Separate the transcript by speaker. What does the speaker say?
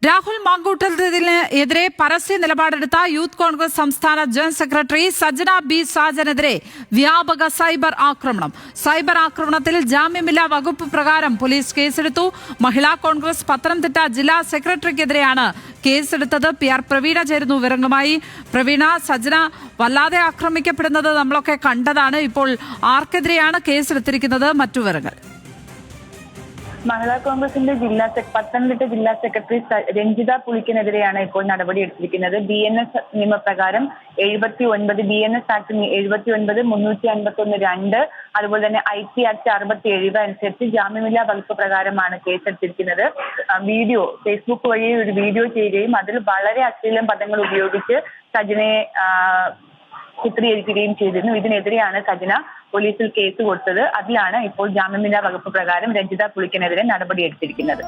Speaker 1: രാഹുൽ മാങ്കൂട്ടത്തിനെതിരെ പരസ്യ നിലപാടെടുത്ത യൂത്ത് കോൺഗ്രസ് സംസ്ഥാന general secretary സജ്ജന B സാജനെതിരെ വ്യാപക സൈബർ ആക്രമണത്തിൽ ജാമ്യമില്ലാ വകുപ്പ് പ്രകാരം പോലീസ് കേസെടുത്തു. മഹിളാ കോൺഗ്രസ് പത്തനംതിട്ട ജില്ലാ സെക്രട്ടറിക്കെതിരെയാണ് കേസെടുത്തത്. PR പ്രവീണ ചേരുന്നു വിവരങ്ങളുമായി. പ്രവീണ, സജ്ജന വല്ലാതെ ആക്രമിക്കപ്പെടുന്നത് നമ്മളൊക്കെ കണ്ടതാണ്. ഇപ്പോൾ ആർക്കെതിരെയാണ് കേസെടുത്തിരിക്കുന്നത്? മറ്റു വിവരങ്ങൾ.
Speaker 2: മഹിളാ കോൺഗ്രസിന്റെ പത്തനംതിട്ട ജില്ലാ സെക്രട്ടറി രഞ്ജിത പുളിക്കിനെതിരെയാണ് ഇപ്പോൾ നടപടിയെടുത്തിരിക്കുന്നത്. BNS നിയമപ്രകാരം 79 BNS ആക്ട് 79, 351 2, അതുപോലെ തന്നെ IT ആക്ട് 67 അനുസരിച്ച് ജാമ്യമില്ലാ വകുപ്പ് പ്രകാരമാണ് കേസെടുത്തിരിക്കുന്നത്. ഫേസ്ബുക്ക് വഴി ഒരു വീഡിയോ ചെയ്യുകയും അതിൽ വളരെ അശ്ലീലം പദങ്ങൾ ഉപയോഗിച്ച് സജനയെ ചിത്രീകരിക്കുകയും ചെയ്തിരുന്നു. ഇതിനെതിരെയാണ് സജന പോലീസിൽ കേസ് കൊടുത്തത്. അതിലാണ് ഇപ്പോൾ ജാമ്യമില്ലാ വകുപ്പ് പ്രകാരം രഞ്ജിത പുളിക്കിനെതിരെ നടപടിയെടുത്തിരിക്കുന്നത്.